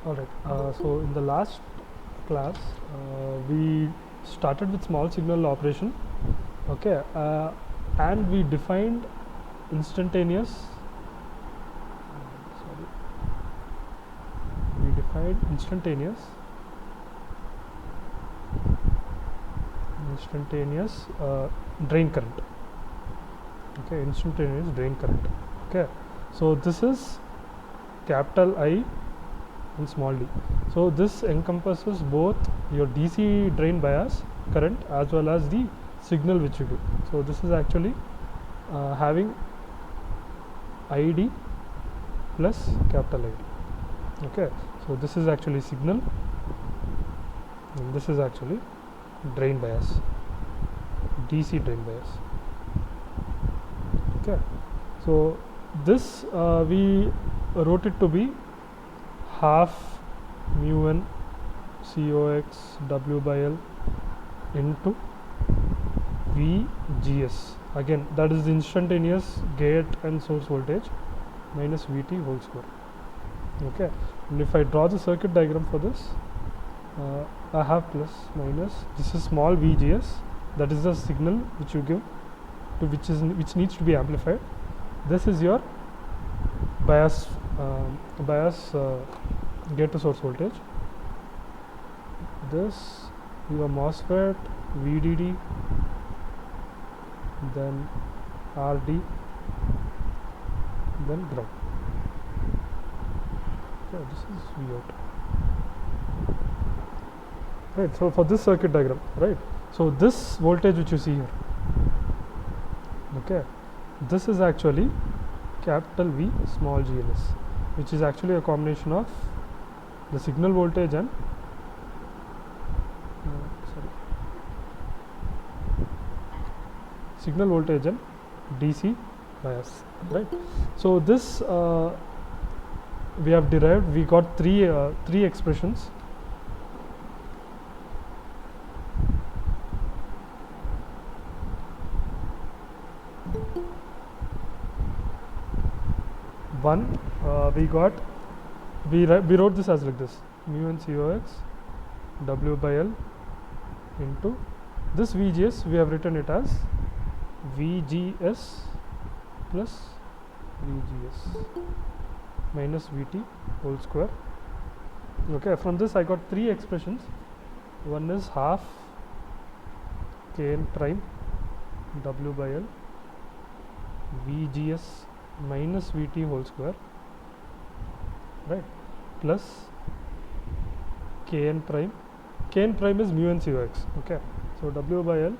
Alright, so in the last class we started with small signal operation, okay, and we defined instantaneous, sorry, we defined instantaneous drain current, okay, instantaneous drain current, okay. So this is capital I and small d. So this encompasses both your DC drain bias current as well as the signal which you give. So this is actually having ID plus capital ID. Okay, so this is actually signal and this is actually drain bias, DC drain bias. Okay, so this we wrote it to be half mu n cox W by L into VGS. Again, that is the instantaneous gate and source voltage minus Vt whole square. Okay, and if I draw the circuit diagram for this, I have plus minus. This is small VGS. That is the signal which you give to which needs to be amplified. This is your bias gate to source voltage. This your MOSFET VDD, then RD, then ground. Okay, this is V out. Right. So for this circuit diagram, right. So this voltage which you see here, okay, this is actually capital V small GNS, which is actually a combination of the signal voltage and signal voltage and DC bias, right. So this we have derived. We got three expressions. One, we wrote this as like this: mu n cox W by L into this VGS. We have written it as VGS plus VGS minus Vt whole square. Okay, from this I got three expressions. One is half Kn prime W by L VGS minus Vt whole square, right, plus Kn prime. Kn prime is mu n cox. Okay, so W by L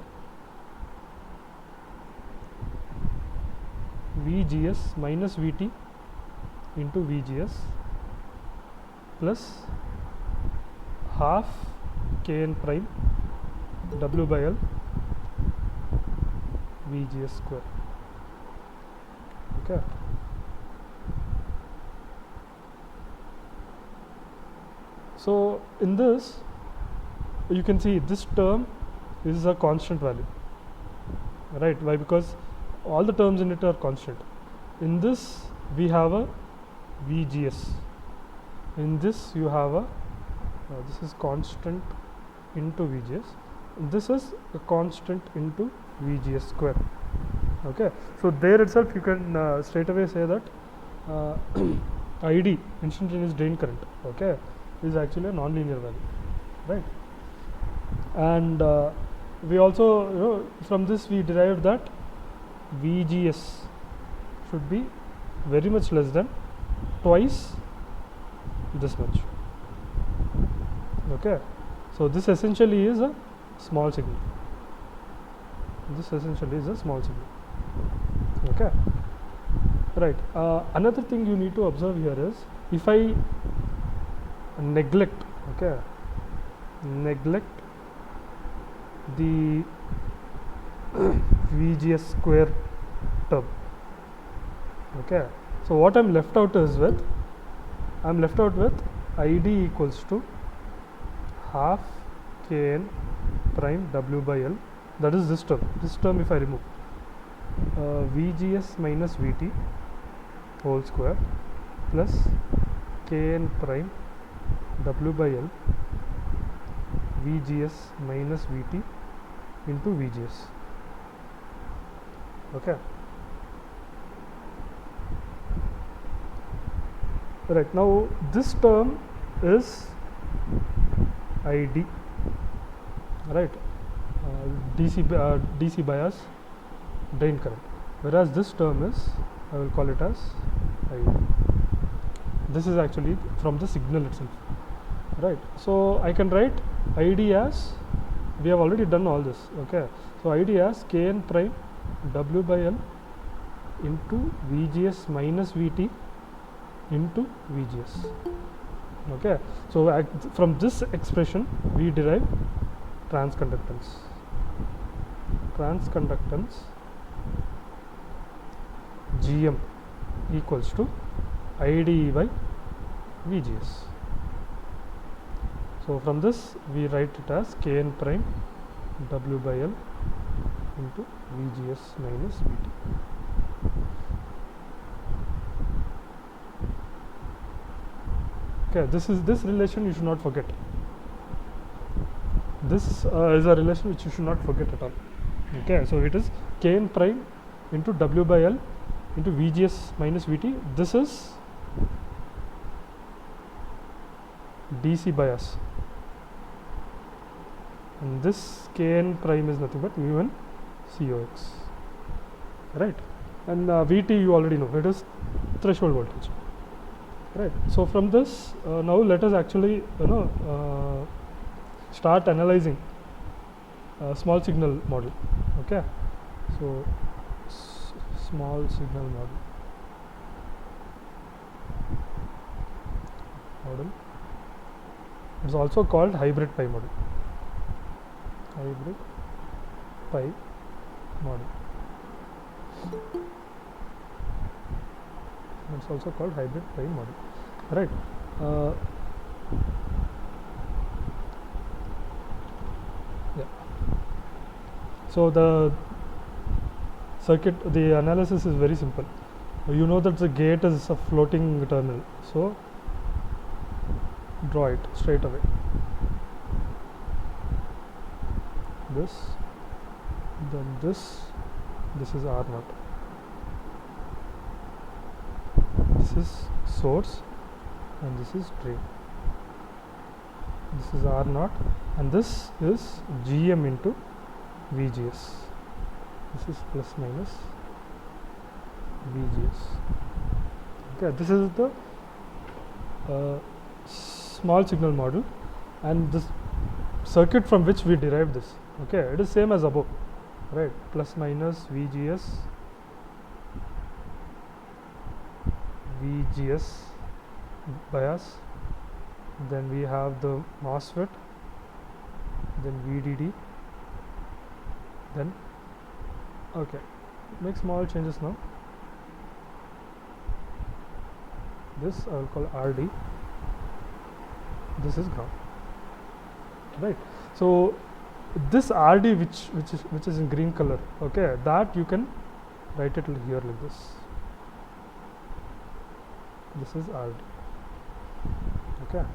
VGS minus Vt into VGS plus half Kn prime W by L VGS square. Okay. So in this you can see this term is a constant value, right? Why? Because all the terms in it are constant. In this we have a VGS. In this you have a this is constant into VGS. This is a constant into VGS square. Okay, so there itself you can straight away say that ID, instantaneous drain current, okay, is actually a non-linear value, right? And we also, from this we derived that VGS should be very much less than twice this much. Okay, so this essentially is a small signal. This essentially is a small signal. Okay, right. Another thing you need to observe here is, if I neglect the VGS square term, okay, so what I'm left out with ID equals to half Kn prime W by L, that is this term if I remove, VGS minus Vt whole square plus Kn prime W by L VGS minus VT into VGS. Okay. Right, now this term is ID, right, DC bias drain current, whereas this term is, I will call it as ID. This is actually from the signal itself, right. So I can write ID as, we have already done all this, okay. So ID as Kn prime W by L into VGS minus VT into VGS. Okay, so from this expression we derive transconductance. Transconductance GM equals to ID by VGS. So from this we write it as Kn prime W by L into VGS minus VT. Okay, this relation you should not forget. This is a relation which you should not forget at all. Okay, so it is Kn prime into W by L into VGS minus VT. This is DC bias, and this Kn prime is nothing but mu n COX, right? And VT you already know, it is threshold voltage. Right. So from this, now let us actually start analyzing small signal model. Okay. So small signal model. It's also called hybrid pi model. Hybrid pi model. It's also called hybrid pi model, right. Yeah, so the circuit, the analysis is very simple. You know that the gate is a floating terminal, so draw it straight away. This, then this is R0. This is source and this is drain. This is R0 and this is GM into VGS. This is plus minus VGS. Okay, this is the small signal model, and this circuit from which we derive this. Okay, it is same as above, right? Plus minus VGS. VGS bias, then we have the MOSFET, then VDD, then okay, make small changes now. This I will call RD, this is ground, right. So this RD which is in green color, okay, that you can write it here like this. This is RD. Okay.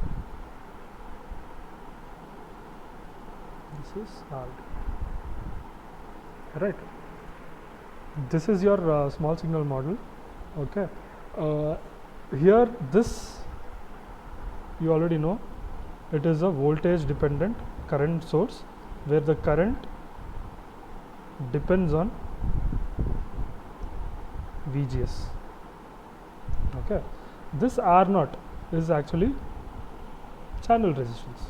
This is RD. Right. This is your small signal model. Okay. Here, this you already know. It is a voltage dependent current source where the current depends on VGS. Okay. This R0 is actually channel resistance,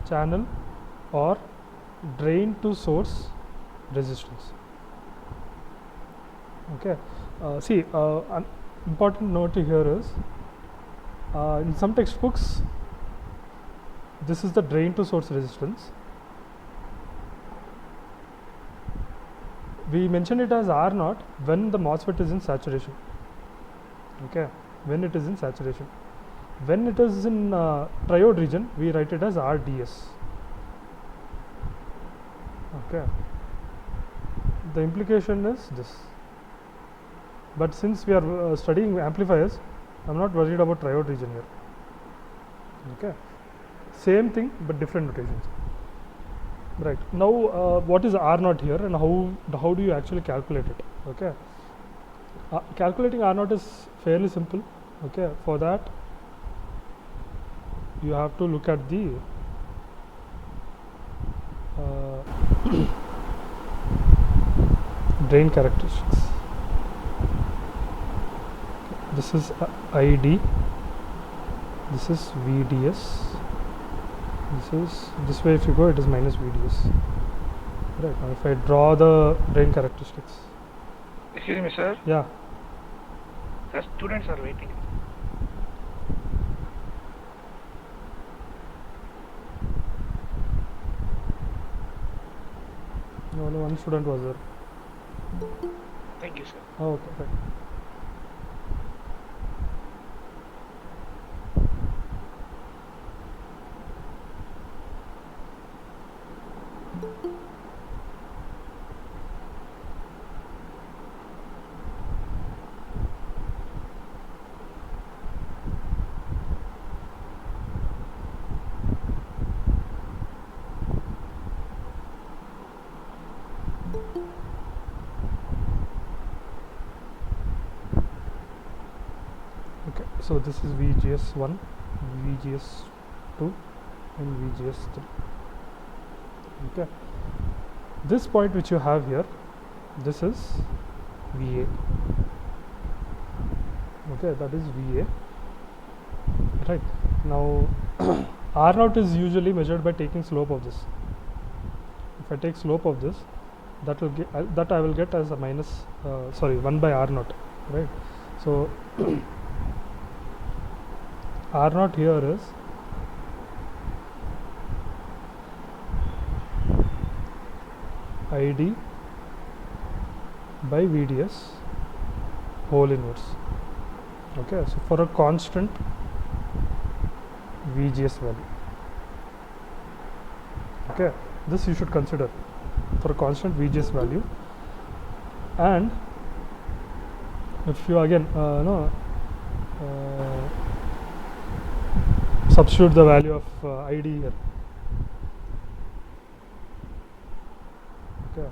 channel or drain to source resistance. Okay. See, an important note here is in some textbooks this is the drain to source resistance. We mention it as R0 when the MOSFET is in saturation. Okay, when it is in saturation. When it is in triode region, we write it as RDS. Okay, the implication is this. But since we are studying amplifiers, I am not worried about triode region here. Okay, same thing but different notations. Right now, what is R naught here, and how do you actually calculate it? Okay, calculating R naught is fairly simple. Okay, for that you have to look at the drain characteristics. This is ID, this is VDS, this way if you go it is minus VDS. Right, now if I draw the drain characteristics. Excuse me, sir. Yeah. The students are waiting. Only one student was there. Thank you, sir. Oh, okay, right. Okay, so this is VGS1, VGS2 and VGS3. Okay, this point which you have here, this is VA. Okay, that is VA. Right, now R naught is usually measured by taking slope of this. If I take slope of this, that will get that I will get as a minus 1 by R naught, right? So R naught here is ID by VDS whole inverse. Okay, so for a constant VGS value. Okay, this you should consider for a constant VGS value. And if you again substitute the value of ID here. Okay,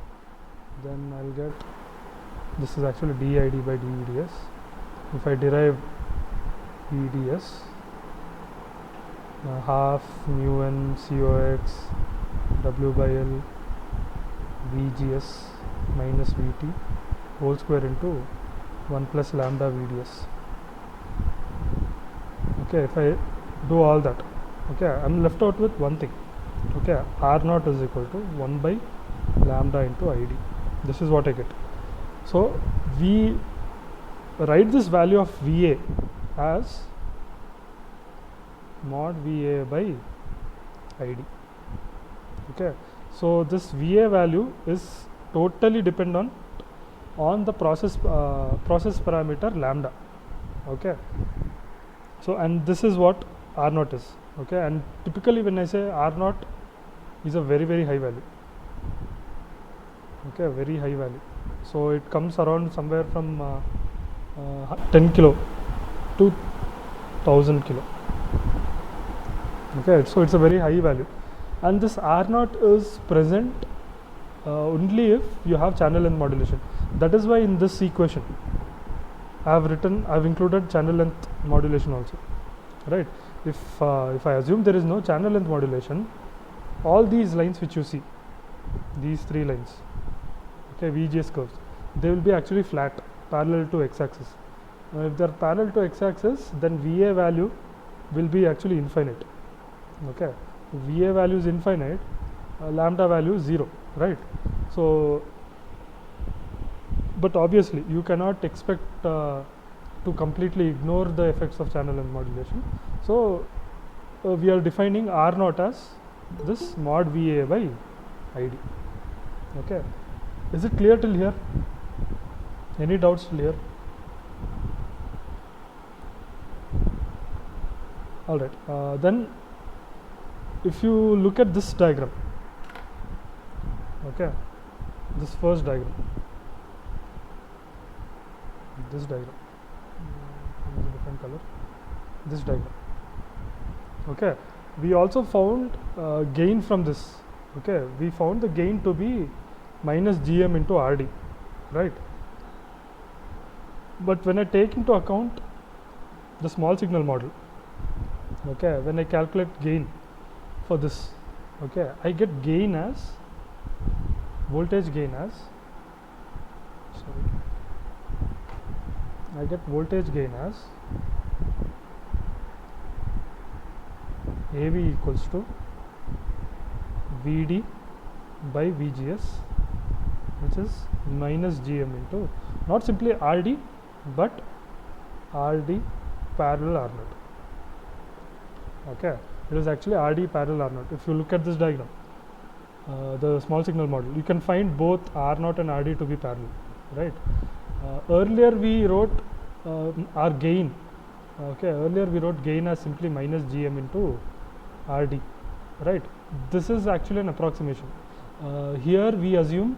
then I'll get, this is actually dID by dVDS. If I derive VDS, half mu n COX W by L VGS minus VT whole square into 1 plus lambda VDS. Okay, if I do all that, okay, I'm left out with one thing. Okay, R naught is equal to 1 by lambda into ID. This is what I get. So we write this value of VA as mod VA by ID. Okay, so this VA value is totally dependent on the process parameter lambda. Okay, so and this is what R naught is. Okay, and typically when I say R naught is a very high value. Okay, very high value. So it comes around somewhere from 10 kilo to 1000 kilo. Okay, so it's a very high value, and this R naught is present only if you have channel length modulation. That is why in this equation I've included channel length modulation also, right? If I assume there is no channel length modulation, all these lines which you see, these three lines, okay, VGS curves, they will be actually flat, parallel to x-axis. Now if they are parallel to x-axis, then VA value will be actually infinite. Okay, VA value is infinite, lambda value is 0, right? So but obviously you cannot expect to completely ignore the effects of channel length modulation. So we are defining R naught as this mod VA by ID. Okay, is it clear till here? Any doubts till here? All right, then if you look at this diagram, okay, this first diagram, this diagram, use a different color, this diagram. Okay, we also found gain from this. Okay, we found the gain to be minus GM into RD, right? But when I take into account the small signal model, okay, when I calculate gain for this, okay, I get gain as voltage gain as I get voltage gain as AV equals to VD by VGS, which is minus GM into not simply RD but RD parallel R naught. Okay, it is actually RD parallel R naught. If you look at this diagram, the small signal model, you can find both R naught and RD to be parallel, right? Earlier we wrote our gain. Okay, earlier we wrote gain as simply minus GM into RD, right? This is actually an approximation. Here we assume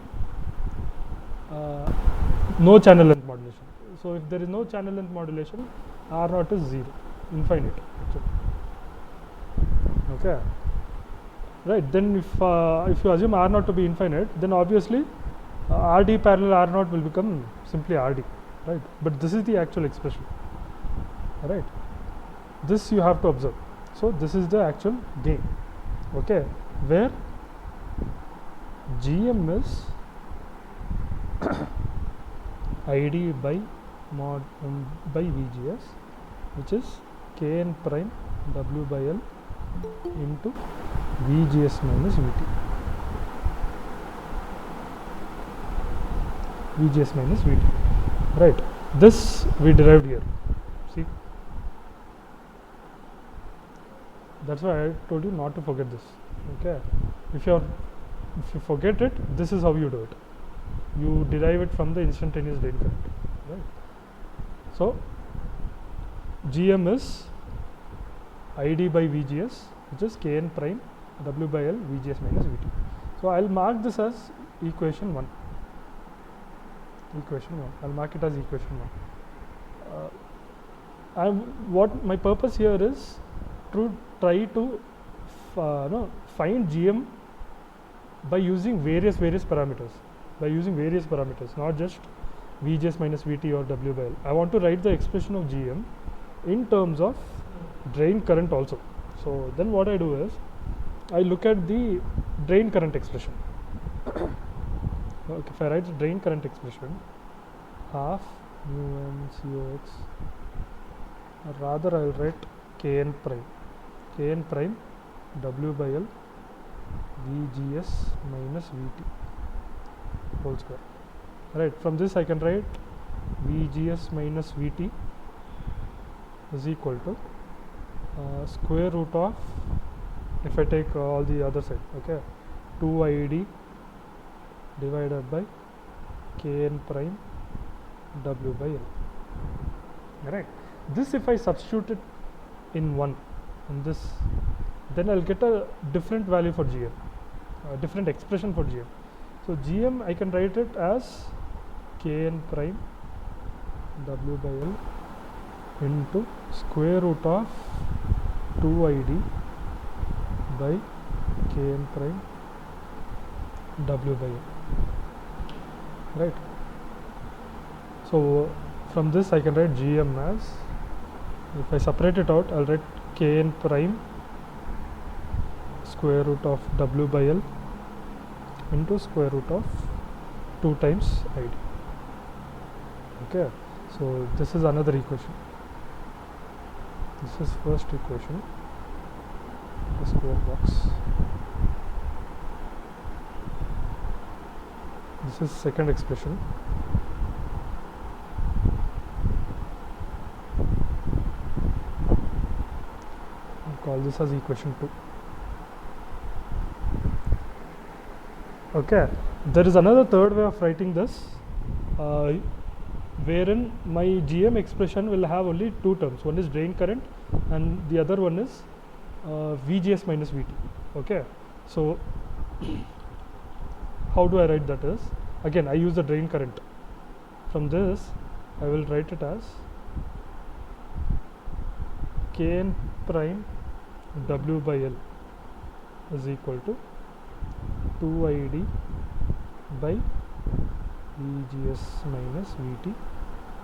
no channel length modulation. So if there is no channel length modulation, R naught is 0, infinite. Okay, right? Then if you assume R naught to be infinite, then obviously RD parallel R naught will become simply RD, right? But this is the actual expression, right? This you have to observe. So this is the actual gain, okay, where GM is ID by mod by VGS, which is Kn prime W by L into VGS minus VT. VGS minus VT, right? This we derived here. See, that's why I told you not to forget this. Okay, if you forget it, this is how you do it. You derive it from the instantaneous drain current, right? So GM is ID by VGS, which is Kn prime W by L VGS minus VT. So I'll mark this as equation 1. I'll mark it as equation 1. What my purpose here is to try to find GM by using various parameters. Not just VGS minus VT or W by L. I want to write the expression of GM in terms of drain current also. So then what I do is I look at the drain current expression. Okay, if I write the drain current expression, half mu n COX, or rather I will write Kn prime W by L VGS minus VT whole square. Right, from this I can write VGS minus VT is equal to square root of, if I take all the other side, okay, 2ID divided by Kn prime W by L. Right, this if I substitute it in 1 in this, then I'll get a different value for GM, a different expression for GM. So GM I can write it as Kn prime W by L into square root of 2ID by Kn prime W by L. Right. So from this I can write GM as, if I separate it out, I'll write Kn prime square root of W by L into square root of 2 times ID. Okay, so this is another equation. This is first equation, the square box. This is second expression. I'll call this as equation 2. Okay, there is another third way of writing this, wherein my GM expression will have only 2 terms. One is drain current and the other one is VGS minus VT. Okay, so how do I write that is, again I use the drain current. From this I will write it as Kn prime W by L is equal to 2ID by VGS minus VT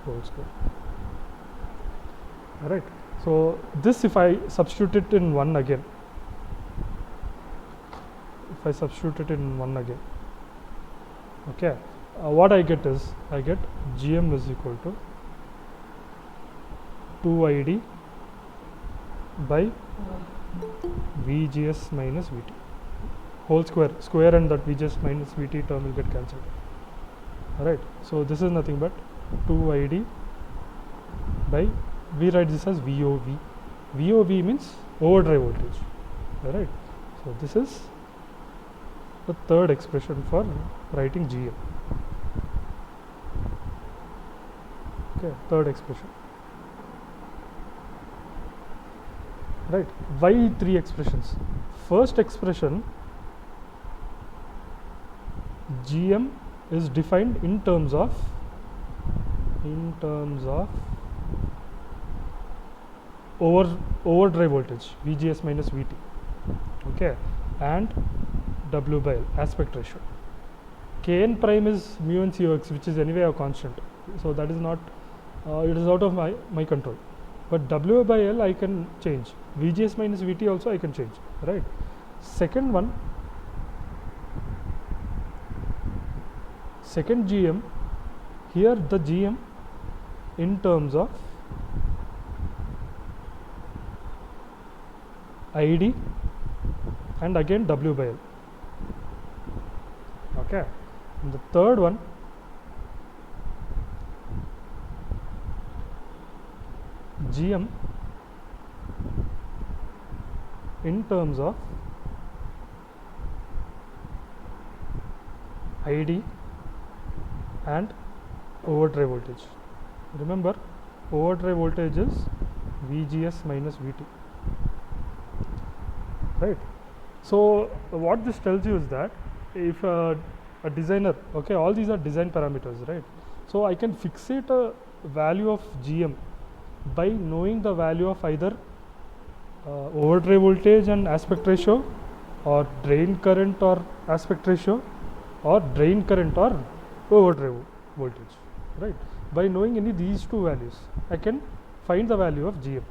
whole square. Alright, so this, if I substitute it in 1 again, okay, what I get is, I get GM is equal to 2ID by VGS minus VT whole square, and that VGS minus VT term will get cancelled. Alright, so this is nothing but 2ID by, we write this as VOV. VOV means overdrive voltage. Alright, so this is the third expression for writing GM. Okay, third expression. Right, why 3 expressions? First expression, GM is defined in terms of overdrive voltage, VGS minus VT, okay, and W by L, aspect ratio. Kn prime is mu and Cox, which is anyway a constant, so that is not, it is out of my control. But W by L I can change, VGS minus VT also I can change, right? Second one, second GM, here the GM in terms of ID and again W by L, okay. And the third one, GM in terms of ID and overdrive voltage. Remember, overdrive voltage is VGS minus VT, right? So what this tells you is that if a designer, okay, all these are design parameters, right? So I can fixate a value of GM by knowing the value of either overdrive voltage and aspect ratio, or drain current or aspect ratio, or drain current or overdrive voltage, right? By knowing any these two values, I can find the value of GM,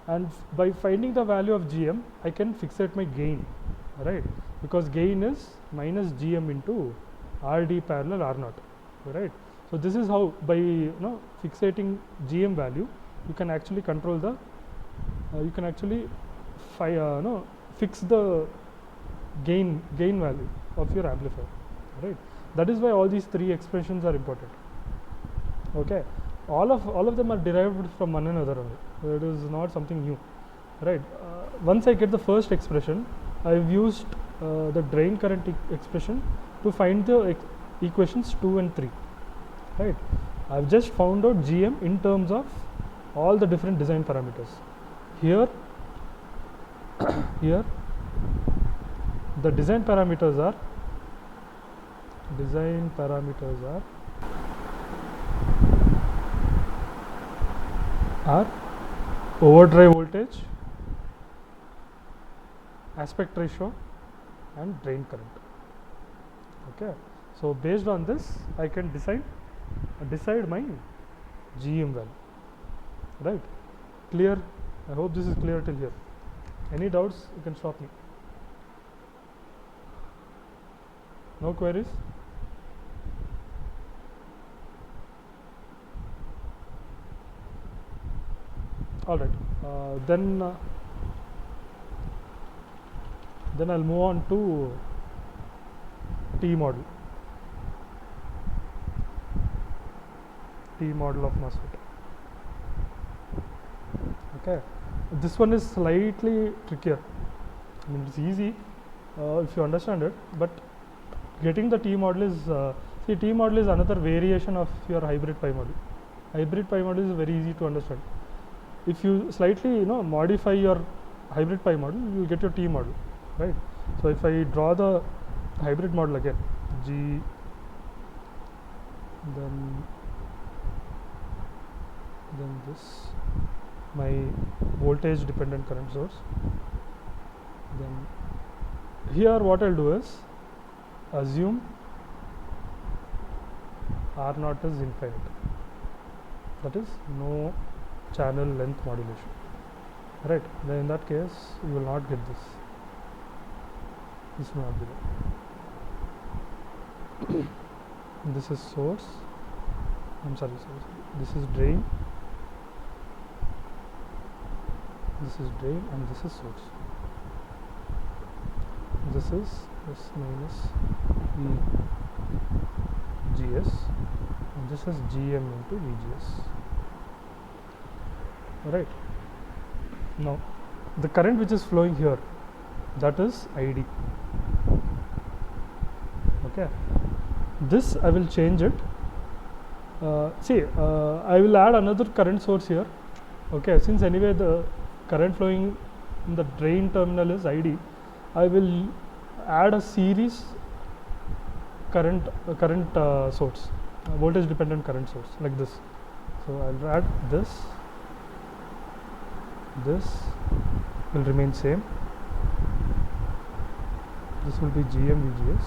and by finding the value of GM, I can fixate my gain, right? Because gain is minus GM into RD parallel R0, right? So this is how, by fixating GM value, you can actually control the, you can actually fix the gain value of your amplifier, right? That is why all these 3 expressions are important. Okay, all of them are derived from one another only. It is not something new, right? Once I get the first expression, I've used the drain current expression to find the equations 2 and 3, right? I've just found out GM in terms of all the different design parameters. Here the design parameters are overdrive voltage, aspect ratio and drain current. Okay, so based on this I can decide my GM value, right? Clear? I hope this is clear till here. Any doubts, you can stop me. No queries? All right, then I'll move on to T model of MOSFET. Okay, this one is slightly trickier. I mean, it's easy if you understand it, but getting the T model is, see, T model is another variation of your hybrid pi model. Hybrid pi model is very easy to understand. If you slightly modify your hybrid pi model, you will get your T model, right? So if I draw the hybrid model again, G, then this, my voltage dependent current source, Then here what I'll do is assume R naught is infinite, that is no channel length modulation, right? Then in that case you will not get this will not be there. This is source, I'm sorry, this is drain, this is drain, and this is source. This is S minus VGS, and this is GM into VGS. Alright. Now, the current which is flowing here, that is ID. Okay. This I will change it. I will add another current source here. Okay. Since anyway the current flowing in the drain terminal is ID, I will add a series current source, voltage dependent current source, like this. So I'll add this. This will remain same. This will be GM VGS.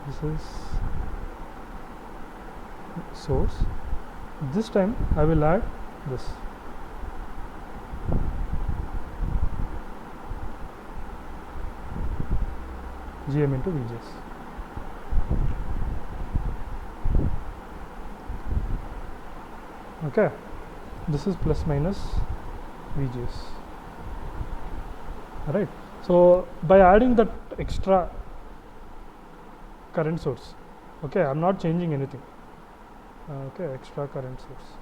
This is source. This time I will add this. GM into VGS. Okay, this is plus minus VGS. Alright, so by adding that extra current source, okay, I'm not changing anything. Okay, extra current source,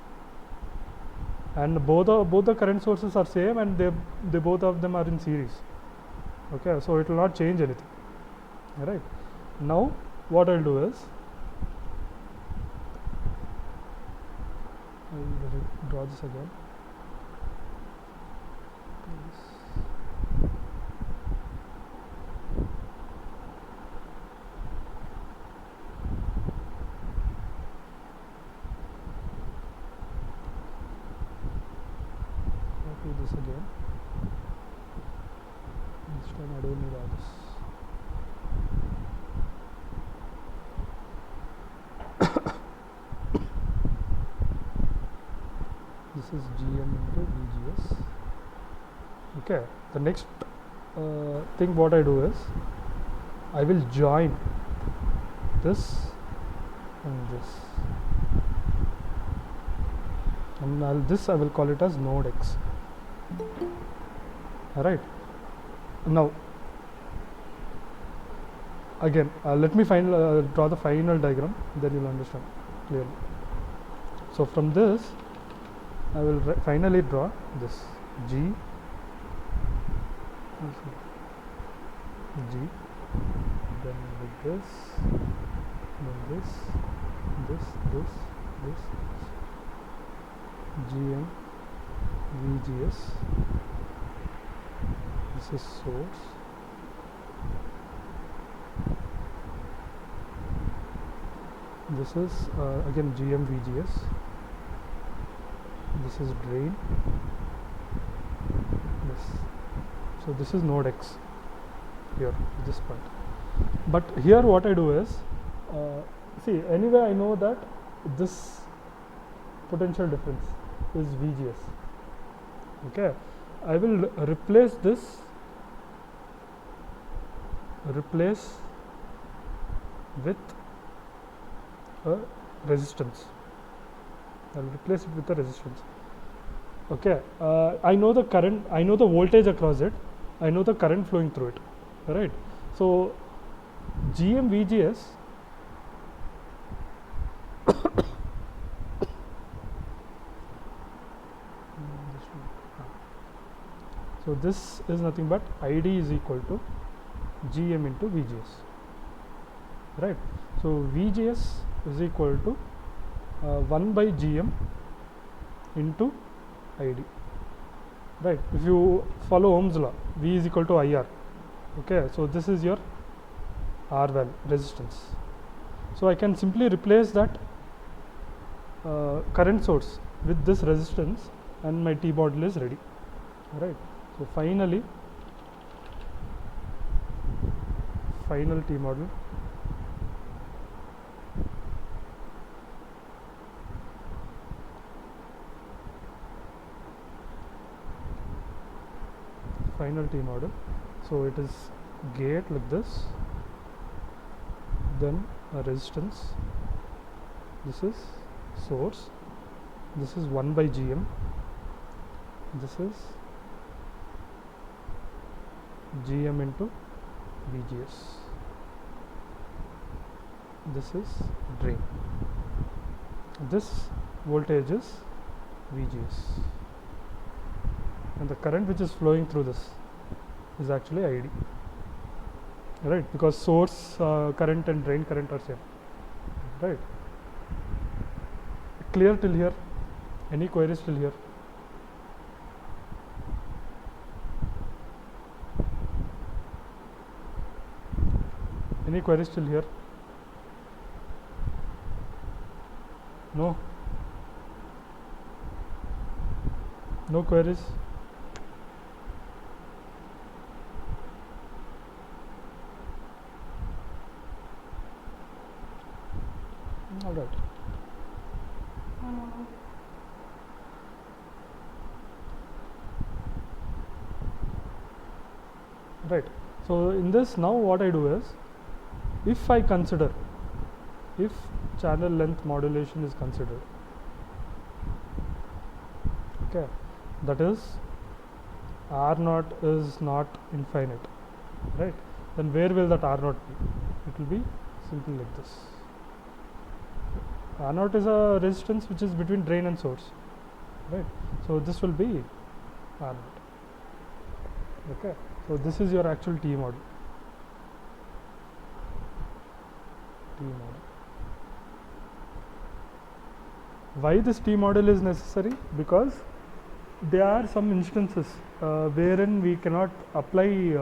and both the current sources are same, and they both of them are in series. Okay, so it will not change anything. Alright, now what I'll do is I will draw this again. I'll do this again. This time I don't need all this. This is GM into VGS. Okay, the next thing what I do is I will join this and this, and this I will call it as node X. Alright, now again let me draw the final diagram, then you will understand clearly. So from this I will finally draw this G, then with this, then this, GM VGS, this is source, this is again GM VGS, this is drain, this. So this is node X here, this part. But here what I do is, see, anyway I know that this potential difference is VGS. Okay, I will replace this, with a resistance. I will replace it with a resistance. Okay, I know the current, I know the voltage across it, I know the current flowing through it. Alright, so GM VGS so this is nothing but ID is equal to GM into VGS. Right, so VGS is equal to 1 by GM into ID. Right, if you follow Ohm's law, V is equal to IR. Okay, so this is your R value, resistance. So I can simply replace that current source with this resistance, and my T model is ready. Right, so finally final T model. Final T model. So it is gate like this, then a resistance, this is source, this is 1 by GM, this is GM into VGS, this is drain, this voltage is VGS, and the current which is flowing through this is actually ID, right? Because source current and drain current are same, right? Clear till here? Any queries till here? Any queries till here? No? No queries? All right. Right. So in this, now what I do is, if I consider, if channel length modulation is considered, okay, that is R0 is not infinite, right? Then where will that R0 be? It will be simply like this. R0 is a resistance which is between drain and source, right? So this will be R0. Okay, so this is your actual T model. T model. Why this T model is necessary? Because there are some instances wherein we cannot apply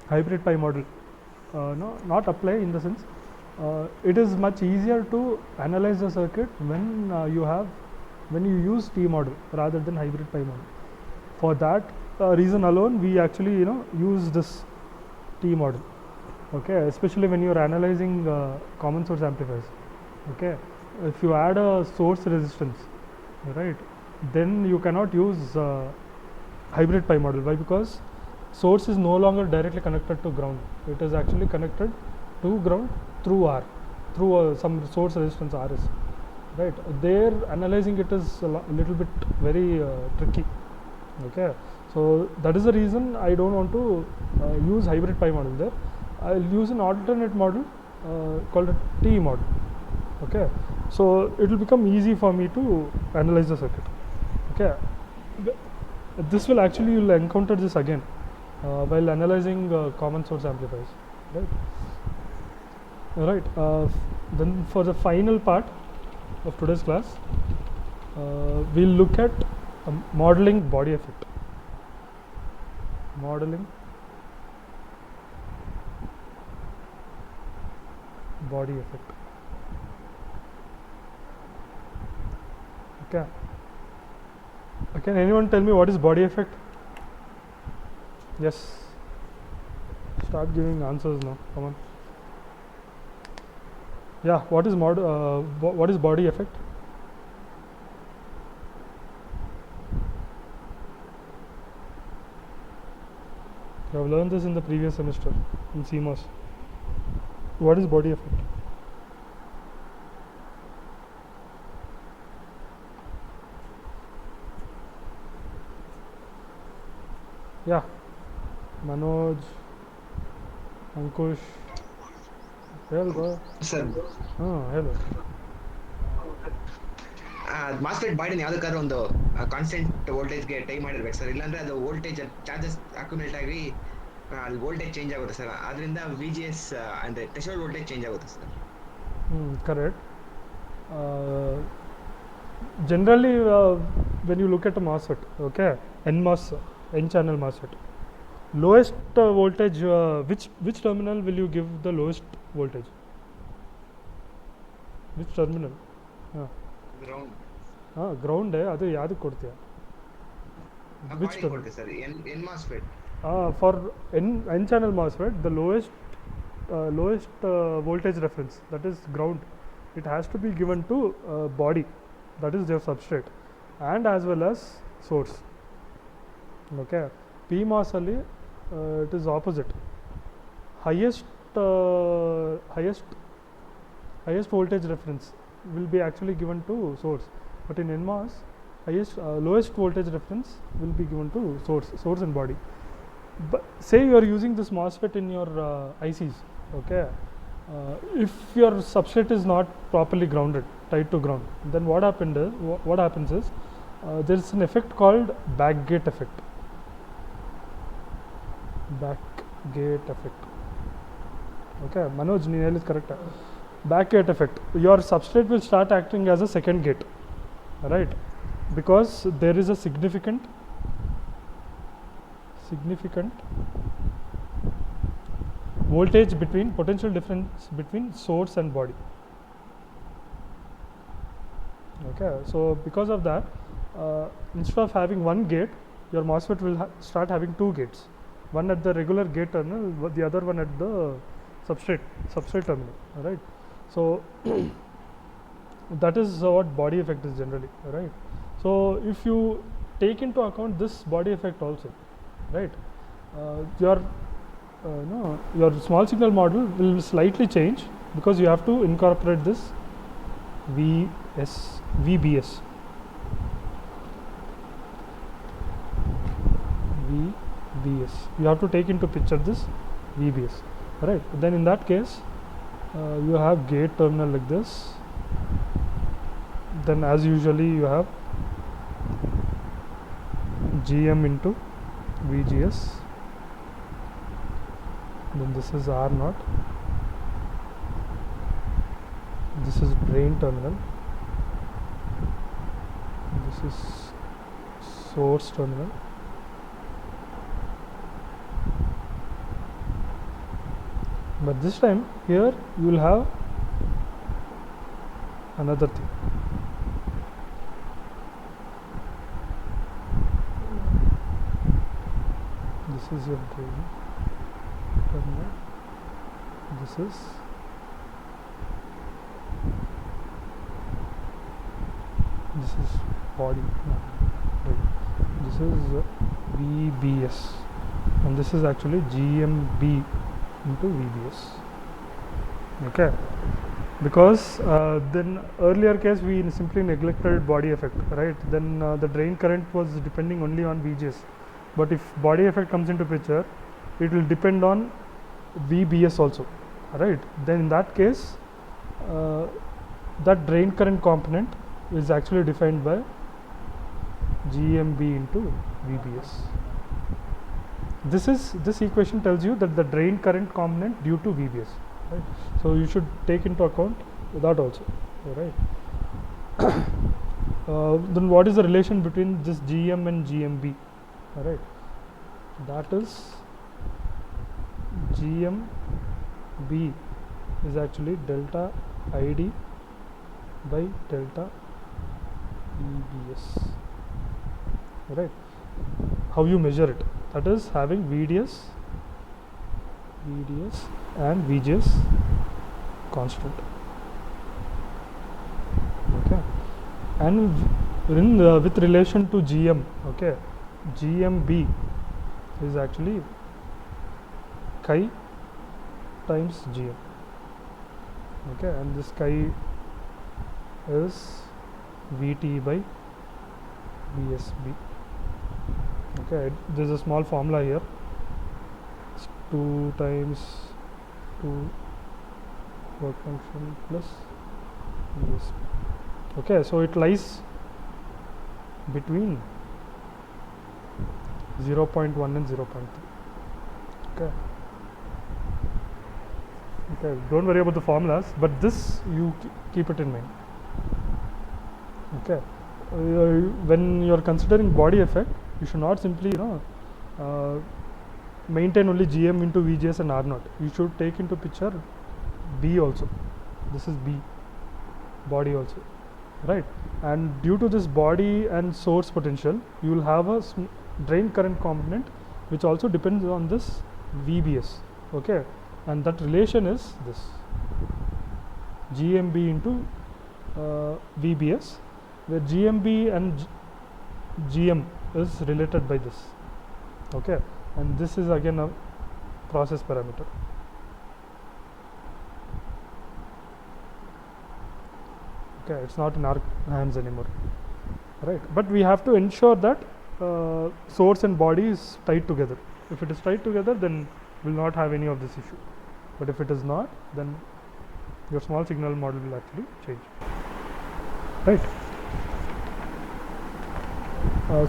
hybrid pi model. No, not apply in the sense. It is much easier to analyze the circuit when when you use T model rather than hybrid pi model. For that reason alone, we actually use this T model. Okay, especially when you are analyzing common source amplifiers. Okay, if you add a source resistance, right, then you cannot use hybrid pi model. Why? Because source is no longer directly connected to ground. It is actually connected to ground through R, through some source resistance RS. Right, there analyzing it is a little bit very tricky. Okay, so that is the reason I don't want to use hybrid pi model there. I'll use an alternate model called a T model. Okay, so it will become easy for me to analyze the circuit. Okay, this will actually, you will encounter this again while analyzing common source amplifiers, right? Right. Then for the final part of today's class, we'll look at modeling body effect. Modeling body effect. Okay. Can anyone tell me what is body effect? Yes. Start giving answers now. Come on. Yeah. What is what is body effect? You have learned this in the previous semester in CMOS. What is body effect? Yeah, Manoj, Ankush. Hello. Sir, Hello. MOSFET ಬಾಡಿನ ಯಾವುದಕ್ಕಾದ್ರೂ ಒಂದು constant ವೋಲ್ಟೇಜ್ಗೆ tie ಮಾಡಿರ್ಬೇಕು sir, ಇಲ್ಲಾಂದ್ರೆ ಅದು voltage charges accumulate ಆಗಿ ಅಲ್ಲಿ voltage change ಆಗುತ್ತೆ sir. ಅದರಿಂದ VGS ಅಂದರೆ ಥ್ರೆಶೋಲ್ಡ್ ವೋಲ್ಟೇಜ್ ಚೇಂಜ್ ಆಗುತ್ತೆ sir. Correct. Generally, when you look at a MOSFET, okay, NMOS, N-channel MOSFET, lowest voltage, which terminal will you give the lowest voltage? Which terminal? Ground ground ಅದು ಯಾವುದಕ್ಕೆ ಕೊಡ್ತೀಯ? Which terminal? ಕೊಡುತ್ತೆ sir. N MOSFET. For N channel MOSFET, the lowest voltage reference, that is ground, it has to be given to body, that is their substrate, and as well as source. Okay, PMOS ಅಲ್ಲಿ it is opposite. Highest voltage reference will be actually given to source, but in NMOS lowest voltage reference will be given to source and body. But say you are using this MOSFET in your ICs, okay, if your substrate is not properly grounded, tied to ground, then what happens is there is an effect called backgate effect. Okay, Manoj, you is correct. Backgate effect. Your substrate will start acting as a second gate, right? Because there is a significant voltage potential difference between source and body. Okay, so because of that, instead of having one gate, your MOSFET will start having two gates, one at the regular gate terminal, the other one at the substrate terminal, right? So that is what body effect is generally, right? So if you take into account this body effect also, right, your small signal model will slightly change, because you have to incorporate this VBS. You have to take into picture this VBS, right? Then in that case, you have gate terminal like this. Then as usually you have GM into VGS. Then this is R0. This is drain terminal. This is source terminal. But this time here you will have another thing. This is your drain terminal. This is body. This is VBS, and this is actually GMB into VBS. Okay, because then earlier case we simply neglected body effect, right? Then the drain current was depending only on VGS, but if body effect comes into picture, it will depend on VBS also, right? Then in that case, that drain current component is actually defined by GMB into VBS. This equation tells you that the drain current component due to VBS, right? So you should take into account that also, right? Then what is the relation between this GM and GMB? All right, that is GMB is actually delta ID by delta VBS, right? How you measure it? That is having VDS and VGS constant. Okay, and with relation to GM, okay, GMB is actually chi times GM. Okay, and this chi is VT by VSB. Okay, there is a small formula here. It's 2 times 2 work function plus VSB. Okay, so it lies between 0.1 and 0.3. Okay. Okay, don't worry about the formulas, but this you keep it in mind. Okay, when you are considering body effect, you should not simply maintain only GM into VGS and R0. You should take into picture B also. This is B, body also, right? And due to this body and source potential, you will have a drain current component which also depends on this VBS. Okay, and that relation is this GMB into VBS, where GMB and GM is related by this. Okay, and this is again a process parameter. Okay, it's not in our hands anymore, right? But we have to ensure that source and body is tied together. If it is tied together, then we'll not have any of this issue. But if it is not, then your small signal model will actually change, right?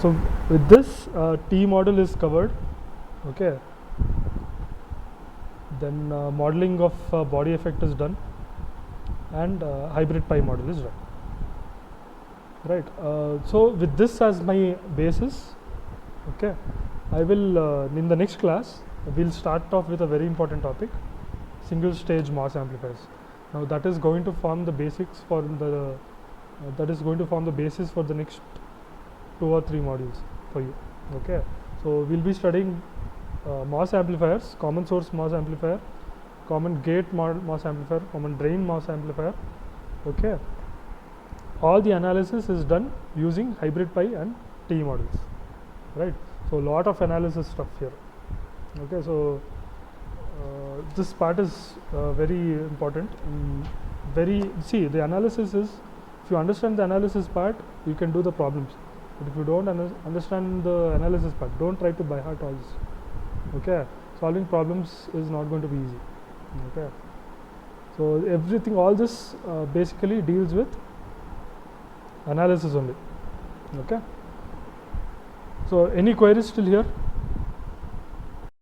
So with this, T model is covered. Okay, then modeling of body effect is done, and hybrid pi model is done, right? So with this as my basis, okay, I will in the next class we'll start off with a very important topic, single stage MOS amplifiers. Now that is going to form the basics for the basis for the next 2 or 3 modules for you. Okay, so we'll be studying MOS amplifiers, common source MOS amplifier, common gate MOS amplifier, common drain MOS amplifier. Okay, all the analysis is done using hybrid pi and T models, right? So lot of analysis stuff here. Okay, so this part is very important. See, the analysis is, if you understand the analysis part, you can do the problems. But if you don't understand the analysis part, don't try to by heart all this. Okay, solving problems is not going to be easy. Okay, so everything, all this basically deals with analysis only. Okay, so any queries still here?